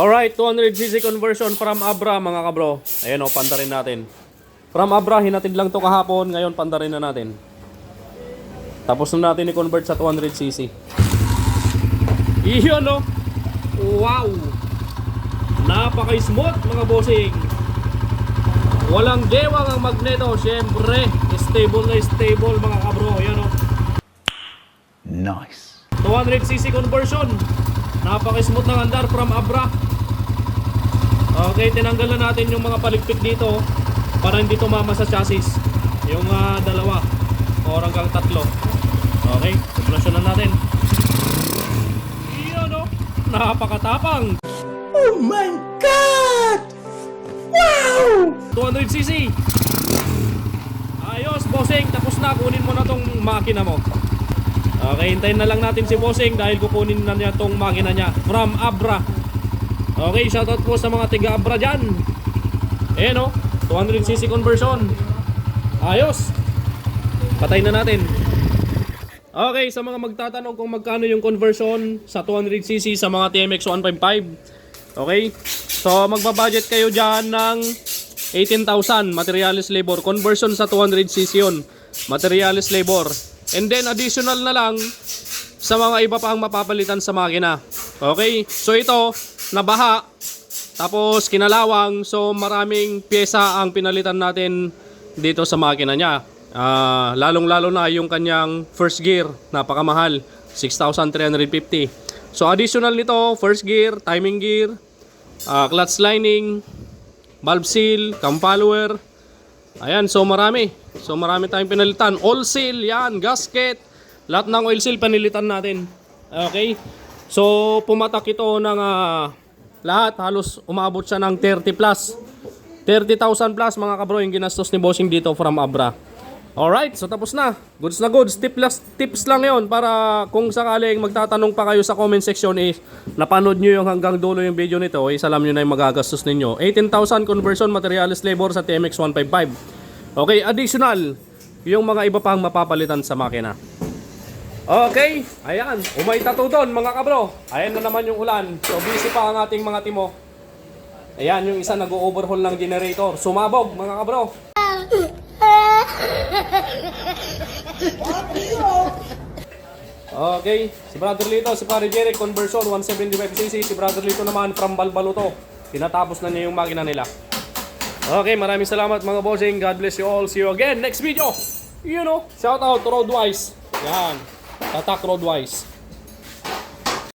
Alright, 200cc conversion from Abra mga kabro. Ayan o, pandarin natin. From Abra, hinatid lang to kahapon. Ngayon, pandarin na natin. Tapos na natin i-convert sa 200cc. Iyon o. Wow! Napaka-smooth mga bossing. Walang gewang ang magneto. Siyempre, stable mga kabro. Ayan o. Nice. 200cc conversion. Napaka-smooth ng andar from Abra. Okay, tinanggal na natin yung mga paligpit dito para hindi tumama sa chassis. Yung dalawa o hanggang tatlo. Okay, operasyon na natin. Iyon o, napakatapang. Oh my God! Wow! 200cc. Ayos, bossing. Tapos na, kunin mo na tong makina mo. Okay, hintayin na lang natin si bossing dahil kukunin na niya tong makina niya from Abra. Okay, shoutout po sa mga tiga Abra dyan. Ayan o, 200cc conversion. Ayos. Patay na natin. Okay, sa mga magtatanong kung magkano yung conversion sa 200cc sa mga TMX 155. Okay, so magbabudget kayo dyan ng 18,000 materialis labor. Conversion sa 200cc yun, materialis labor. And then additional na lang sa mga iba pa ang mapapalitan sa makina. Okay, so ito nabaha, tapos kinalawang, so maraming pyesa ang pinalitan natin dito sa makina niya. Lalong lalo na yung kanyang first gear, napakamahal, 6,350. So additional nito, first gear, timing gear, clutch lining, valve seal, cam follower. Ayan, so marami tayong pinalitan. Oil seal, yan, gasket, lahat ng oil seal panilitan natin. Okay, so pumatak ito ng lahat, halos umabot siya ng 30,000 plus mga kabro yung ginastos ni bossing dito from Abra. Alright, so tapos na. Goods na goods. Tips lang yon para kung sakaling magtatanong pa kayo sa comment section napanood nyo yung hanggang dulo yung video nito, alam nyo na yung magagastos ninyo. 18,000 conversion materialis labor sa TMX 155. Okay, additional yung mga iba pang mapapalitan sa makina. Okay, ayan, umaitato doon mga kabro. Ayan na naman yung ulan. So busy pa ang ating mga timo. Ayan, yung isa nag-overhaul ng generator. Sumabog mga kabro. Okay, si Brother Lito, si Pare Jeric, conversion 175cc. Si Brother Lito naman from Balbaluto. Tinatapos na niya yung makina nila. Okay, maraming salamat mga bossing. God bless you all. See you again next video. You know, shout out to Roadwise. Yan, tatak Roadwise.